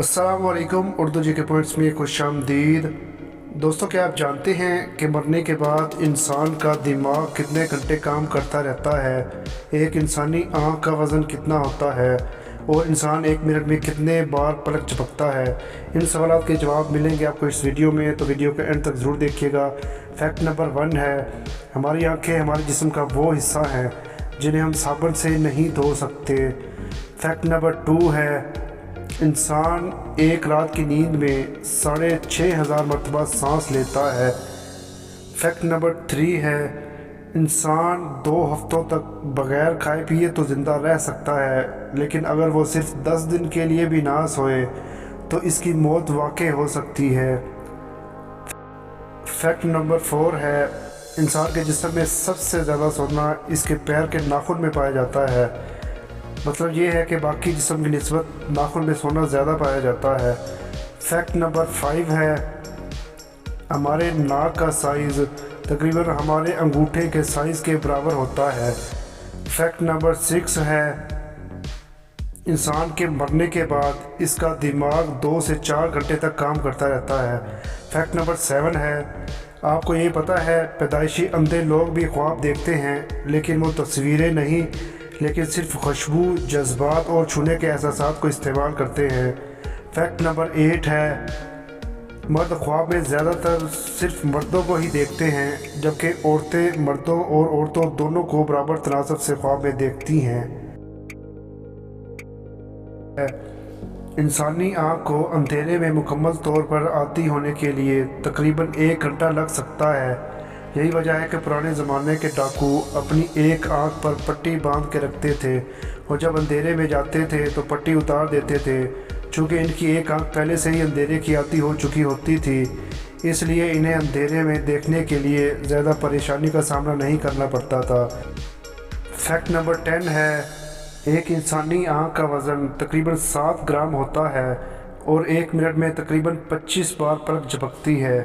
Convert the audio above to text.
अस्सलाम वालेकुम। उर्दू जी के पॉइंट्स में खुशामदीद। दोस्तों, क्या आप जानते हैं कि मरने के बाद इंसान का दिमाग कितने घंटे काम करता रहता है? एक इंसानी आँख का वज़न कितना होता है और इंसान एक मिनट में कितने बार पलक झपकता है? इन सवालों के जवाब मिलेंगे आपको इस वीडियो में, तो वीडियो के एंड तक ज़रूर देखिएगा। फैक्ट नंबर 1 है, हमारी आँखें हमारे जिस्म का वो हिस्सा हैं जिन्हें हम साबुन से नहीं धो सकते। फैक्ट नंबर 2 है, इंसान एक रात की नींद में 6500 मरतबा सांस लेता है। फैक्ट नंबर 3 है, इंसान 2 हफ्तों तक बग़ैर खाए पिए तो ज़िंदा रह सकता है, लेकिन अगर वो सिर्फ 10 दिन के लिए भी ना सोए तो इसकी मौत वाक़ई हो सकती है। फैक्ट नंबर 4 है, इंसान के जिस्म में सबसे ज़्यादा सोना इसके पैर के नाखून में पाया जाता है। मतलब ये है कि बाकी जिस्म की निस्बत नाखून में सोना ज़्यादा पाया जाता है। फैक्ट नंबर 5 है, हमारे नाक का साइज़ तकरीबन हमारे अंगूठे के साइज़ के बराबर होता है। फैक्ट नंबर 6 है, इंसान के मरने के बाद इसका दिमाग 2 से 4 घंटे तक काम करता रहता है। फैक्ट नंबर 7 है, आपको ये पता है पैदाइशी अंधे लोग भी ख्वाब देखते हैं, लेकिन वो तस्वीरें नहीं, लेकिन सिर्फ खुशबू, जज्बात और छूने के एहसासात को इस्तेमाल करते हैं। फैक्ट नंबर 8 है, मर्द ख्वाब में ज़्यादातर सिर्फ मर्दों को ही देखते हैं, जबकि औरतें मर्दों और औरतों दोनों को बराबर तनासब से ख्वाब में देखती हैं। इंसानी आँख को अंधेरे में मुकम्मल तौर पर आती होने के लिए तकरीबन 1 घंटा लग सकता है। यही वजह है कि पुराने ज़माने के डाकू अपनी एक आंख पर पट्टी बांध के रखते थे और जब अंधेरे में जाते थे तो पट्टी उतार देते थे। चूँकि इनकी एक आंख पहले से ही अंधेरे की आती हो चुकी होती थी, इसलिए इन्हें अंधेरे में देखने के लिए ज़्यादा परेशानी का सामना नहीं करना पड़ता था। फैक्ट नंबर 10 है, एक इंसानी आँख का वज़न तकरीबन 7 ग्राम होता है और 1 मिनट में तकरीबन 25 बार पलक झपकती है।